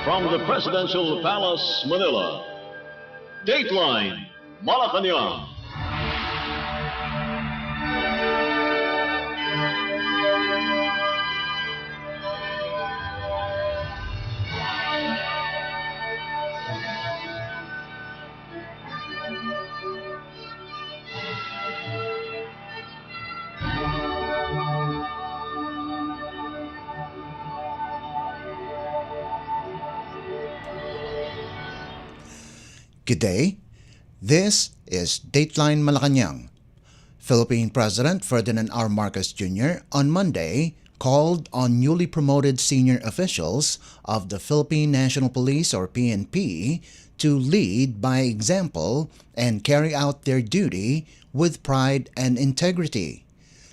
From the Presidential Palace, Manila, Dateline Malacañang. Good day. This is Dateline Malacañang. Philippine President Ferdinand R. Marcos Jr. on Monday called on newly promoted senior officials of the Philippine National Police or PNP to lead by example and carry out their duty with pride and integrity.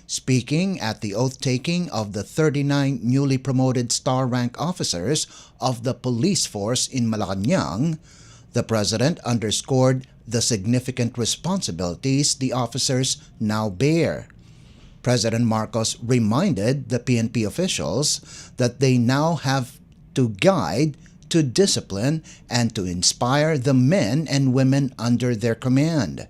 Speaking at the oath-taking of the 39 newly promoted star rank officers of the police force in Malacañang, the President underscored the significant responsibilities the officers now bear. President Marcos reminded the PNP officials that they now have to guide, to discipline, and to inspire the men and women under their command.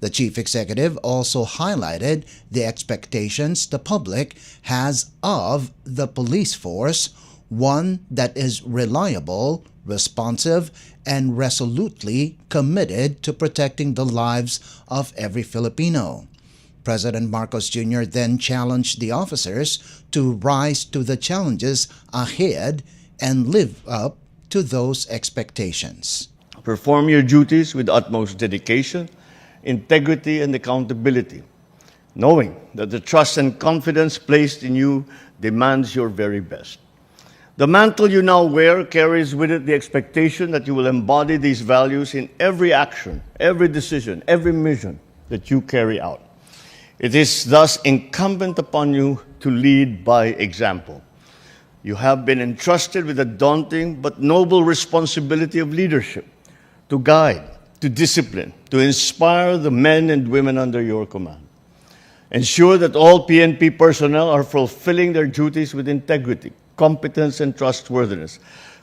The Chief Executive also highlighted the expectations the public has of the police force, one that is reliable, responsive, and resolutely committed to protecting the lives of every Filipino. President Marcos Jr. then challenged the officers to rise to the challenges ahead and live up to those expectations. Perform your duties with utmost dedication, integrity, and accountability, knowing that the trust and confidence placed in you demands your very best. The mantle you now wear carries with it the expectation that you will embody these values in every action, every decision, every mission that you carry out. It is thus incumbent upon you to lead by example. You have been entrusted with a daunting but noble responsibility of leadership, to guide, to discipline, to inspire the men and women under your command. Ensure that all PNP personnel are fulfilling their duties with integrity, competence, and trustworthiness,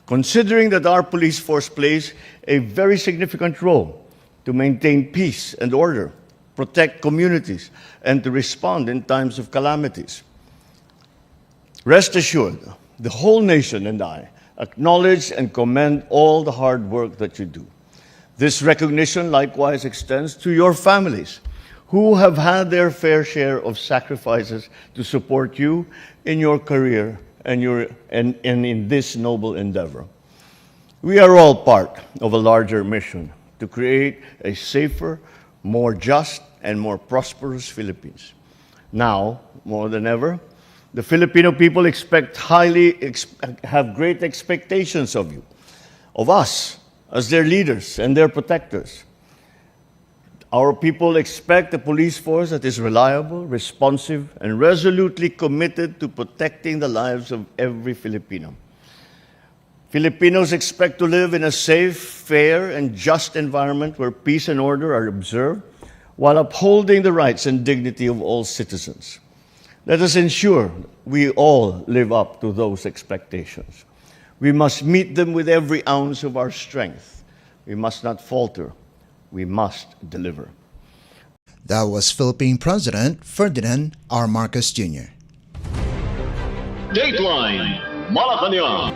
considering that our police force plays a very significant role to maintain peace and order, protect communities, and to respond in times of calamities. Rest assured, the whole nation and I acknowledge and commend all the hard work that you do. This recognition likewise extends to your families, who have had their fair share of sacrifices to support you in your career and in this noble endeavor. We are all part of a larger mission to create a safer, more just, and more prosperous Philippines. Now, more than ever, the Filipino people have great expectations of you, of us, as their leaders and their protectors. Our people expect a police force that is reliable, responsive, and resolutely committed to protecting the lives of every Filipino. Filipinos expect to live in a safe, fair, and just environment where peace and order are observed while upholding the rights and dignity of all citizens. Let us ensure we all live up to those expectations. We must meet them with every ounce of our strength. We must not falter. We must deliver. That was Philippine President Ferdinand R. Marcos Jr. Dateline Malacañang.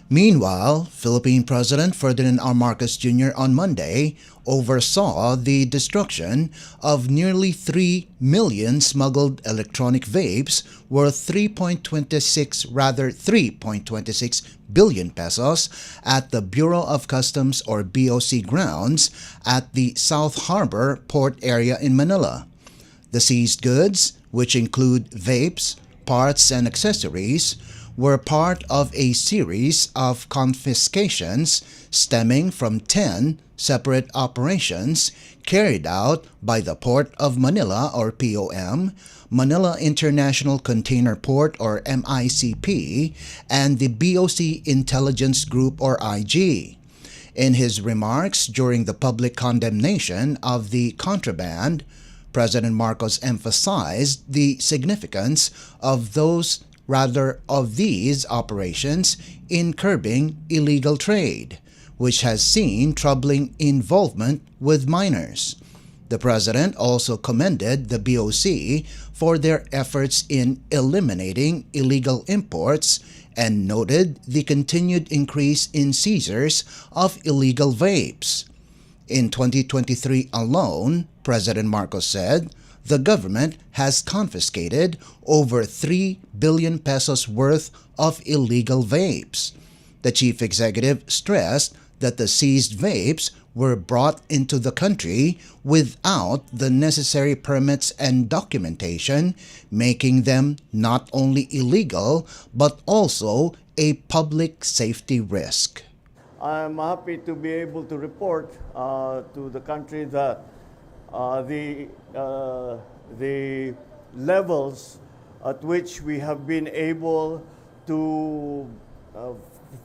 Meanwhile, Philippine President Ferdinand R. Marcos Jr. on Monday oversaw the destruction of nearly 3 million smuggled electronic vapes worth 3.26 billion pesos at the Bureau of Customs or BOC grounds at the South Harbor Port area in Manila. The seized goods, which include vapes, parts, and accessories, were part of a series of confiscations stemming from 10 separate operations carried out by the Port of Manila or POM, Manila International Container Port or MICP, and the BOC Intelligence Group or IG. In his remarks during the public condemnation of the contraband, President Marcos emphasized the significance of those rather of these operations in curbing illegal trade, which has seen troubling involvement with minors. The President also commended the BOC for their efforts in eliminating illegal imports and noted the continued increase in seizures of illegal vapes. In 2023 alone, President Marcos said, the government has confiscated over 3 billion pesos worth of illegal vapes. The chief executive stressed that the seized vapes were brought into the country without the necessary permits and documentation, making them not only illegal but also a public safety risk. I'm happy to be able to report to the country that the levels at which we have been able to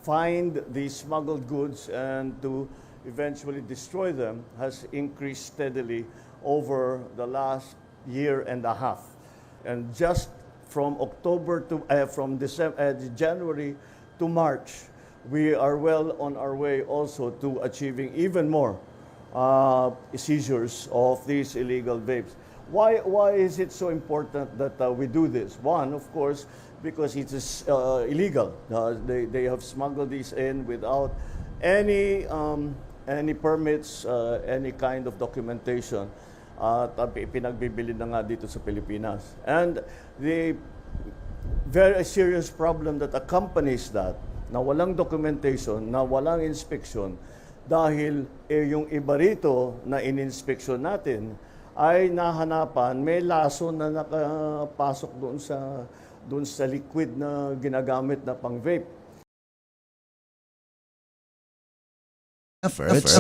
find these smuggled goods and to eventually destroy them has increased steadily over the last year and a half. And just from January to March, we are well on our way also to achieving even more seizures of these illegal vapes. Why is it so important that we do this? One, of course, because it is illegal. They have smuggled these in without any permits, any kind of documentation. Pinagbibili na nga dito sa Pilipinas. And the very serious problem that accompanies that, na walang documentation, na walang inspection, dahil yung iba rito na in-inspection natin ay nahanapan, may laso na nakapasok doon sa liquid na ginagamit na pang-vape. Efforts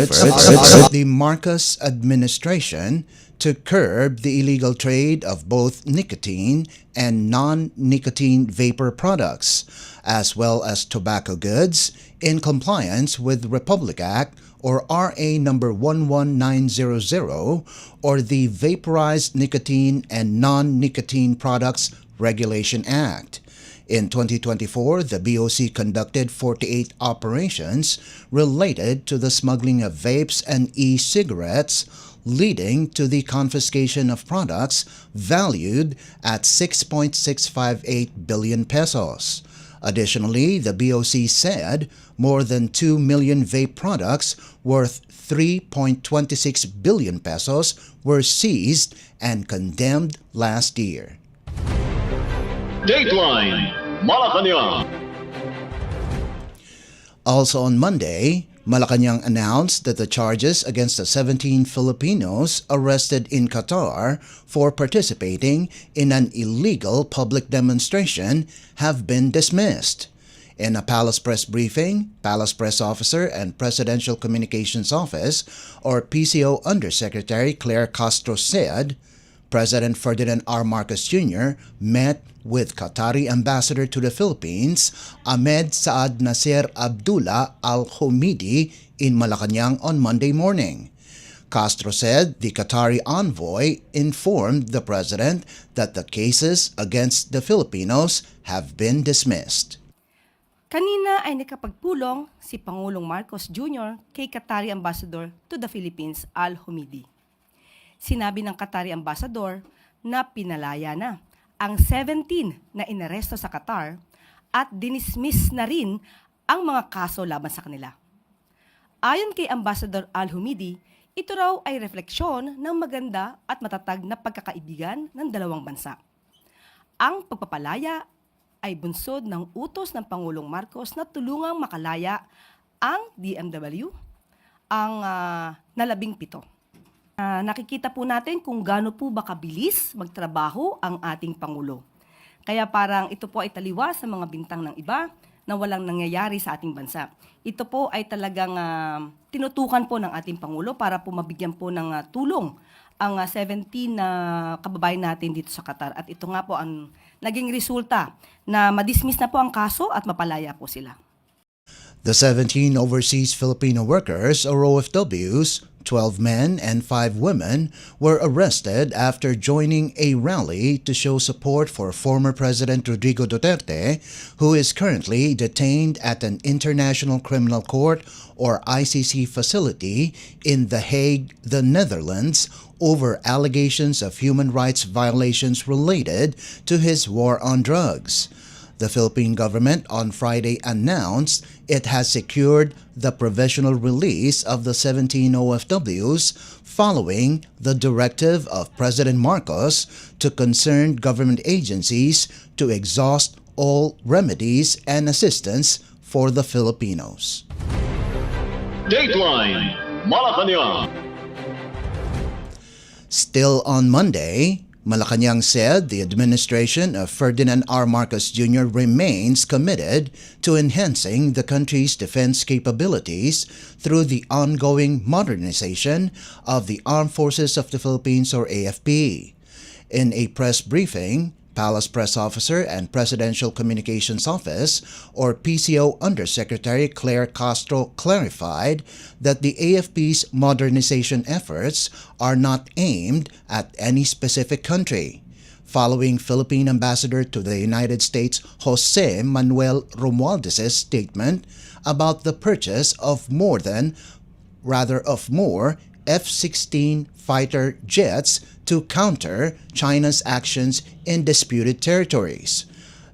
of the Marcos administration to curb the illegal trade of both nicotine and non-nicotine vapor products, as well as tobacco goods, in compliance with Republic Act or RA number 11900 or the Vaporized Nicotine and Non-Nicotine Products Regulation Act. In 2024, the BOC conducted 48 operations related to the smuggling of vapes and e-cigarettes, leading to the confiscation of products valued at 6.658 billion pesos. Additionally, the BOC said more than 2 million vape products worth 3.26 billion pesos were seized and condemned last year. Dateline Malacañang. Also on Monday, Malacañang announced that the charges against the 17 Filipinos arrested in Qatar for participating in an illegal public demonstration have been dismissed. In a Palace Press briefing, Palace Press Officer and Presidential Communications Office, or PCO Undersecretary Claire Castro said, President Ferdinand R. Marcos Jr. met with Qatari Ambassador to the Philippines, Ahmed Saad Nasser Abdullah Al-Humidi, in Malacañang on Monday morning. Castro said the Qatari envoy informed the President that the cases against the Filipinos have been dismissed. Kanina ay nakapagpulong si Pangulong Marcos Jr. kay Qatari Ambassador to the Philippines, Al-Humidi. Sinabi ng Qatari Ambassador na pinalaya na ang 17 na inaresto sa Qatar at dinismiss na rin ang mga kaso laban sa kanila. Ayon kay Ambassador Al-Humidi, ito raw ay refleksyon ng maganda at matatag na pagkakaibigan ng dalawang bansa. Ang pagpapalaya ay bunsod ng utos ng Pangulong Marcos na tulungang makalaya ang DMW, ang na-17. Nakikita po natin kung gaano po ba kabilis magtrabaho ang ating Pangulo. Kaya parang ito po ay taliwa sa mga bintang ng iba na walang nangyayari sa ating bansa. Ito po ay talagang tinutukan po ng ating Pangulo para po mabigyan po ng tulong ang 17 na kababayan natin dito sa Qatar. At ito nga po ang naging resulta na madismiss na po ang kaso at mapalaya po sila. The 17 overseas Filipino workers, or OFWs, 12 men and 5 women, were arrested after joining a rally to show support for former President Rodrigo Duterte, who is currently detained at an International Criminal Court or ICC facility in The Hague, the Netherlands, over allegations of human rights violations related to his war on drugs. The Philippine government on Friday announced it has secured the provisional release of the 17 OFWs following the directive of President Marcos to concerned government agencies to exhaust all remedies and assistance for the Filipinos. Dateline Malacañang. Still on Monday, Malacañang said the administration of Ferdinand R. Marcos Jr. remains committed to enhancing the country's defense capabilities through the ongoing modernization of the Armed Forces of the Philippines or AFP. In a press briefing, Palace Press Officer and Presidential Communications Office or PCO Undersecretary Claire Castro clarified that the AFP's modernization efforts are not aimed at any specific country. Following Philippine Ambassador to the United States Jose Manuel Romualdez's statement about the purchase of more F-16 fighter jets to counter China's actions in disputed territories.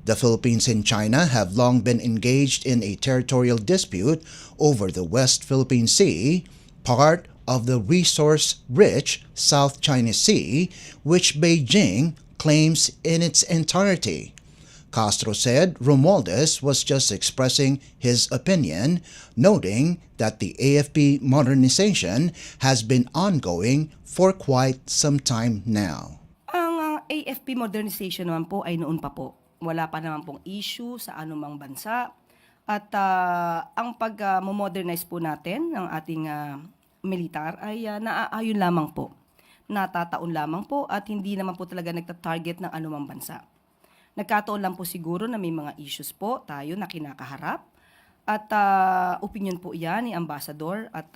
The Philippines and China have long been engaged in a territorial dispute over the West Philippine Sea, part of the resource-rich South China Sea, which Beijing claims in its entirety. Castro said Romualdez was just expressing his opinion, noting that the AFP modernization has been ongoing for quite some time now. Ang AFP modernization naman po ay noon pa po. Wala pa naman pong issue sa anumang bansa. At ang pag-modernize po natin ng ating militar ay naaayon lamang po. Natataon lamang po at hindi naman po talaga nagta-target ng anumang bansa. Nagkataon lang po siguro na may mga issues po tayo na kinakaharap at opinion po yan ni Ambassador at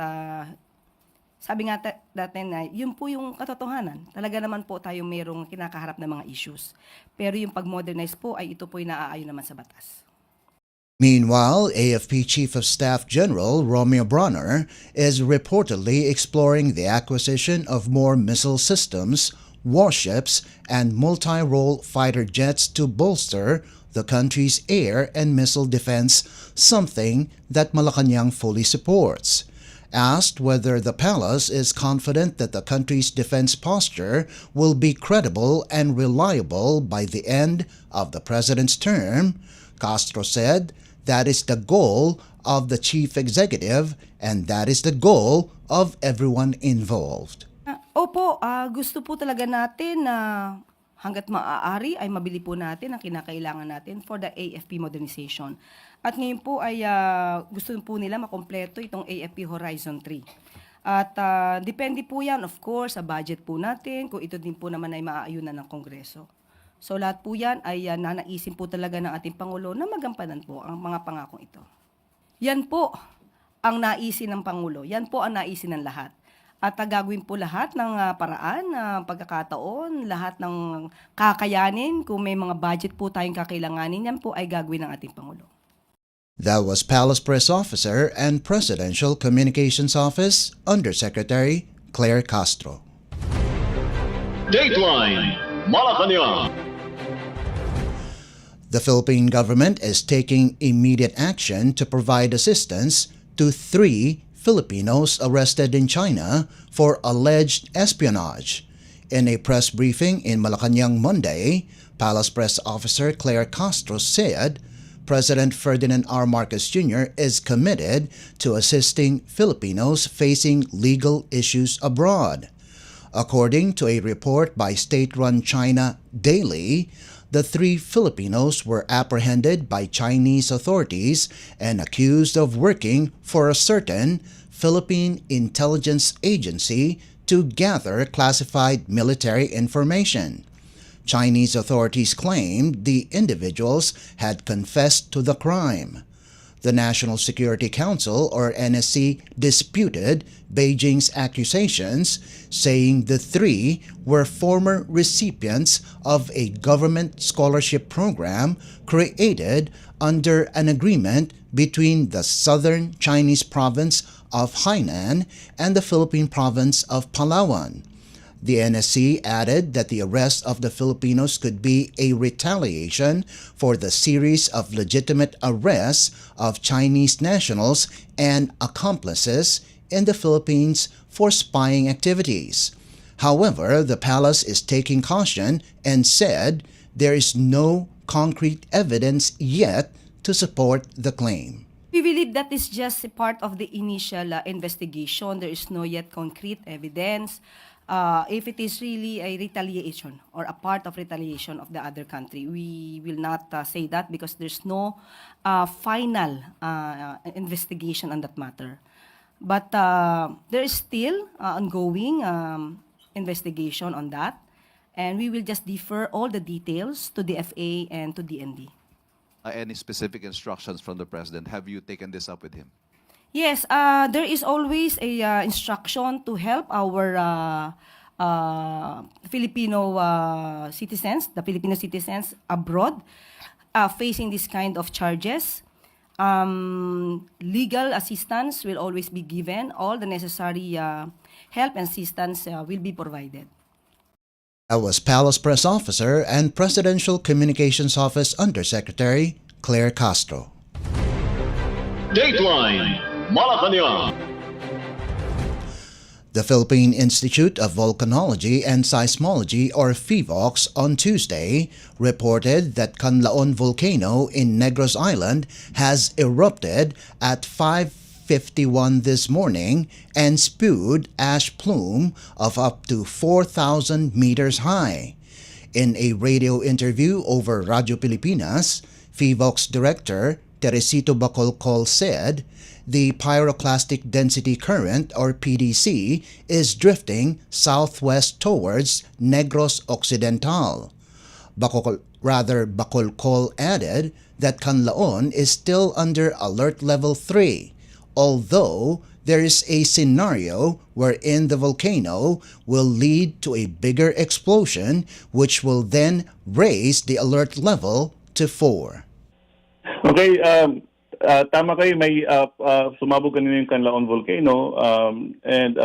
sabi nga natin na yun po yung katotohanan. Talaga naman po tayo mayroong kinakaharap na mga issues. Pero yung pag-modernize po ay ito po yung naaayon naman sa batas. Meanwhile, AFP Chief of Staff General Romeo Bronner is reportedly exploring the acquisition of more missile systems, warships, and multi-role fighter jets to bolster the country's air and missile defense, something that Malacañang fully supports. Asked whether the palace is confident that the country's defense posture will be credible and reliable by the end of the president's term, Castro said that is the goal of the chief executive and that is the goal of everyone involved. Opo, gusto po talaga natin na hanggat maaari ay mabili po natin ang kinakailangan natin for the AFP modernization. At ngayon po ay gusto po nila makompleto itong AFP Horizon 3. At depende po yan, of course, sa budget po natin, kung ito din po naman ay maaayunan ng Kongreso. So lahat po yan ay nanaisin po talaga ng ating Pangulo na magampanan po ang mga pangakong ito. Yan po ang naisin ng Pangulo. Yan po ang naisin ng lahat. At gagawin po lahat ng paraan, pagkakataon, lahat ng kakayanin. Kung may mga budget po tayong kakailanganin, yan po ay gagawin ng ating Pangulo. That was Palace Press Officer and Presidential Communications Office Undersecretary Claire Castro. Dateline Malacañang. The Philippine government is taking immediate action to provide assistance to 3 Filipinos arrested in China for alleged espionage. In a press briefing in Malacañang Monday, Palace Press Officer Claire Castro said President Ferdinand R. Marcos Jr. is committed to assisting Filipinos facing legal issues abroad. According to a report by state-run China Daily, the 3 Filipinos were apprehended by Chinese authorities and accused of working for a certain Philippine intelligence agency to gather classified military information. Chinese authorities claimed the individuals had confessed to the crime. The National Security Council, or NSC, disputed Beijing's accusations, saying the three were former recipients of a government scholarship program created under an agreement between the southern Chinese province of Hainan and the Philippine province of Palawan. The NSC added that the arrest of the Filipinos could be a retaliation for the series of legitimate arrests of Chinese nationals and accomplices in the Philippines for spying activities. However, the palace is taking caution and said there is no concrete evidence yet to support the claim. We believe that is just a part of the initial investigation. There is no yet concrete evidence. If it is really a retaliation or a part of retaliation of the other country, we will not say that because there's no final investigation on that matter. But there is still ongoing investigation on that, and we will just defer all the details to the FA and to DND. Any specific instructions from the president? Have you taken this up with him? Yes, there is always a instruction to help our Filipino citizens, the Filipino citizens abroad, facing this kind of charges. Legal assistance will always be given. All the necessary help and assistance will be provided. That was Palace Press Officer and Presidential Communications Office Undersecretary Claire Castro. Dateline Malacañang. The Philippine Institute of Volcanology and Seismology, or PHIVOLCS, on Tuesday reported that Canlaon volcano in Negros Island has erupted at 5:51 this morning and spewed ash plume of up to 4,000 meters high. In a radio interview over Radio Pilipinas, PHIVOLCS Director Teresito Bacolcol said the pyroclastic density current, or PDC, is drifting southwest towards Negros Occidental. Bacolcol added that Canlaon is still under Alert Level 3, although there is a scenario wherein the volcano will lead to a bigger explosion which will then raise the alert level to 4. Okay, tama kayo, may sumabog kanina yung Canlaon volcano and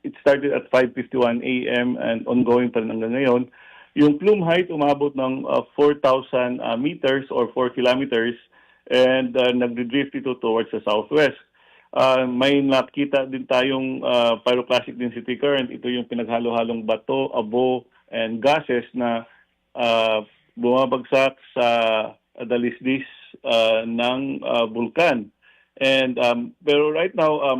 it started at 5:51 a.m. and ongoing pa rin hanggang ngayon. Yung plume height umabot ng 4,000 meters or 4 kilometers and nagdidrift ito towards the southwest. May nakita din tayong pyroclastic density current. Ito yung pinaghalo-halong bato, abo, and gases na bumabagsak sa dalisdis ng bulkan. And pero right now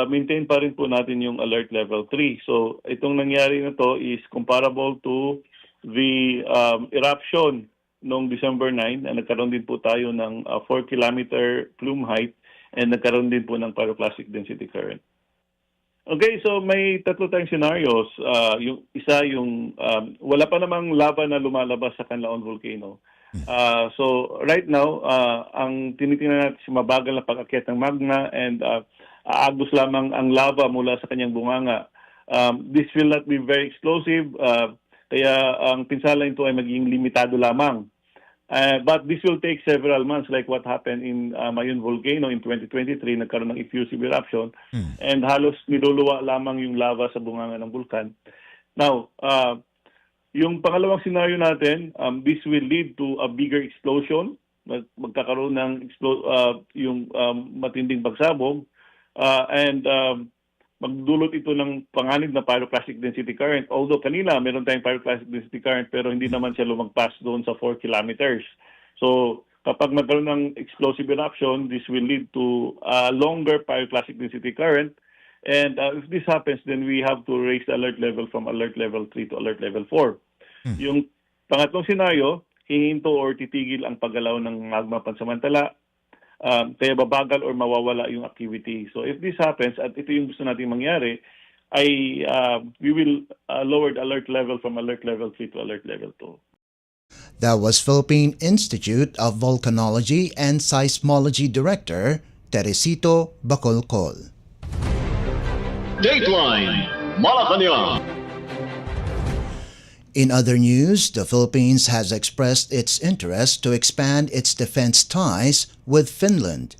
maintain pa rin po natin yung alert level 3. So itong nangyari na to is comparable to the eruption noong December 9 na nagkaroon din po tayo ng 4 kilometer plume height and nagkaroon din po ng pyroclastic density current. Okay, so may tatlo tayong scenarios. Yung isa yung wala pa namang lava na lumalabas sa Canlaon volcano. So right now, ang tinitingnan natin si mabagal na pag-akyat ng magma and aagos lamang ang lava mula sa kanyang bunganga. This will not be very explosive, kaya ang pinsala nito ay magiging limitado lamang. But this will take several months like what happened in Mayon Volcano in 2023, nagkaroon ng effusive eruption and halos niluluwa lamang yung lava sa bunganga ng bulkan. Now, yung pangalawang scenario natin, this will lead to a bigger explosion. Magkakaroon ng yung matinding pagsabog and magdulot ito ng panganib na pyroclastic density current. Although kanina meron tayong pyroclastic density current pero hindi naman siya lumagpas doon sa 4 kilometers. So kapag magkaroon ng explosive eruption, this will lead to a longer pyroclastic density current. And if this happens, then we have to raise the alert level from alert level 3 to alert level 4. Yung pangatlong senaryo, hihinto or titigil ang paggalaw ng magma pansamantala, kaya babagal or mawawala yung activity. So if this happens, at ito yung gusto natin mangyari, ay we will lower the alert level from alert level 3 to alert level 2. That was Philippine Institute of Volcanology and Seismology Director Teresito Bacolcol. Dateline Malacañang. In other news, the Philippines has expressed its interest to expand its defense ties with Finland.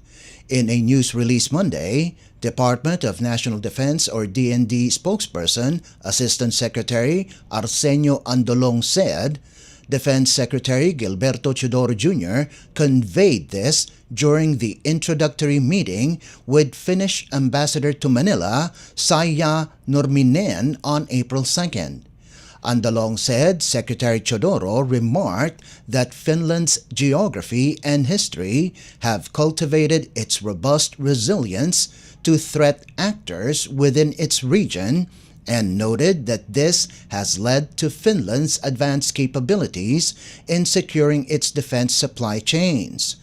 In a news release Monday, Department of National Defense or DND spokesperson, Assistant Secretary Arsenio Andolong said, Defense Secretary Gilberto Chodoro Jr. conveyed this during the introductory meeting with Finnish Ambassador to Manila, Saija Nurminen, on April 2nd. Andalong said Secretary Chodoro remarked that Finland's geography and history have cultivated its robust resilience to threat actors within its region and noted that this has led to Finland's advanced capabilities in securing its defense supply chains.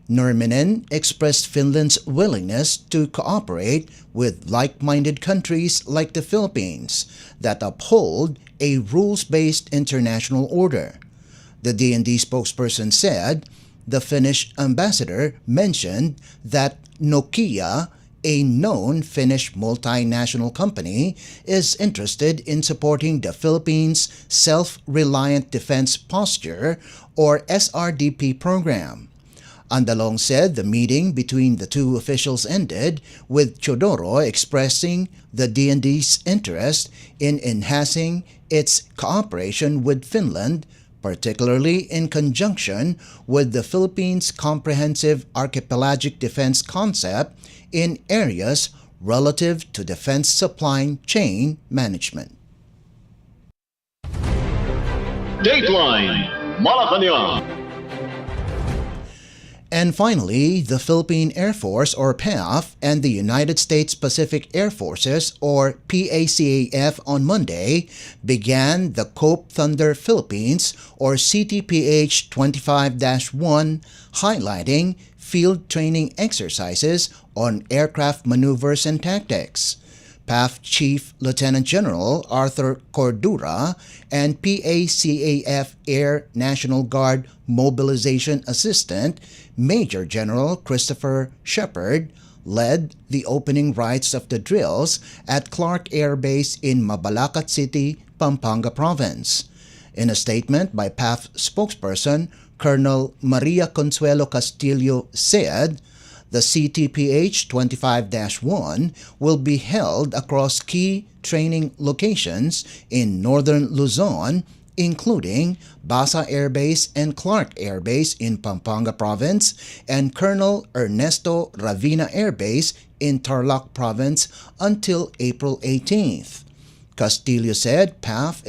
Nurminen expressed Finland's willingness to cooperate with like-minded countries like the Philippines that uphold a rules-based international order. The DND spokesperson said the Finnish ambassador mentioned that Nokia, a known Finnish multinational company, is interested in supporting the Philippines' Self-Reliant Defense Posture or SRDP program. Andalong said the meeting between the two officials ended with Chodoro expressing the DND's interest in enhancing its cooperation with Finland, particularly in conjunction with the Philippines' comprehensive archipelagic defense concept in areas relative to defense supply chain management. Dateline Malacañang. And finally, the Philippine Air Force or PAF and the United States Pacific Air Forces or PACAF on Monday began the COPE Thunder Philippines or CTPH 25-1 highlighting field training exercises on aircraft maneuvers and tactics. PAF Chief Lieutenant General Arthur Cordura and PACAF Air National Guard Mobilization Assistant Major General Christopher Shepard led the opening rites of the drills at Clark Air Base in Mabalacat City, Pampanga Province. In a statement by PAF spokesperson Colonel Maria Consuelo Castillo said, the CTPH 25-1 will be held across key training locations in northern Luzon, including Basa Air Base and Clark Air Base in Pampanga Province and Colonel Ernesto Ravina Air Base in Tarlac Province until April 18th. Castillo said PAF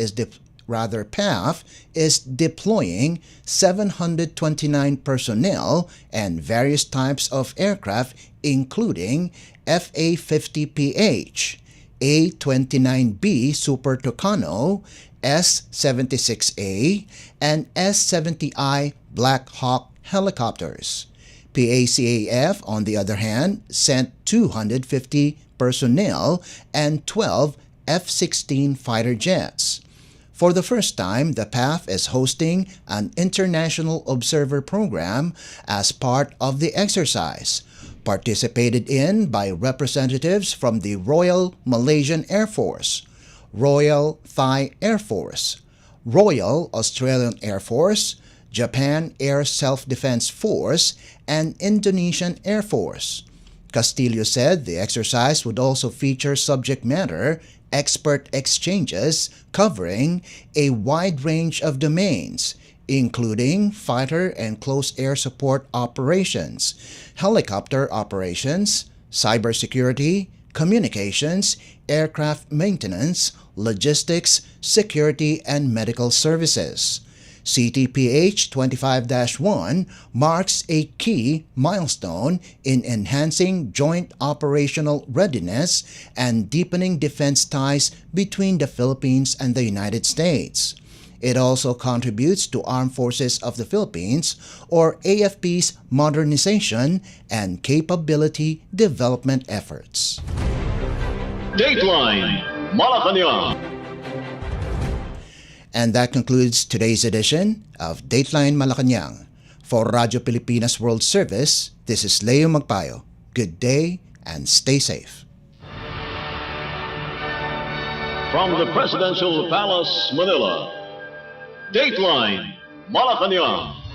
is deploying 729 personnel and various types of aircraft including FA-50PH, A-29B Super Tucano, S-76A, and S-70I Black Hawk helicopters. PACAF, on the other hand, sent 250 personnel and 12 F-16 fighter jets. For the first time, the PAF is hosting an international observer program as part of the exercise, participated in by representatives from the Royal Malaysian Air Force, Royal Thai Air Force, Royal Australian Air Force, Japan Air Self-Defense Force, and Indonesian Air Force. Castillo said the exercise would also feature subject matter expert exchanges covering a wide range of domains, including fighter and close air support operations, helicopter operations, cybersecurity, communications, aircraft maintenance, logistics, security, and medical services. CTPH 25-1 marks a key milestone in enhancing joint operational readiness and deepening defense ties between the Philippines and the United States. It also contributes to Armed Forces of the Philippines, or AFP's modernization and capability development efforts. Dateline Malacañang. And that concludes today's edition of Dateline Malacañang. For Radio Pilipinas World Service, this is Leo Magpayo. Good day and stay safe. From the Presidential Palace, Manila, Dateline Malacañang.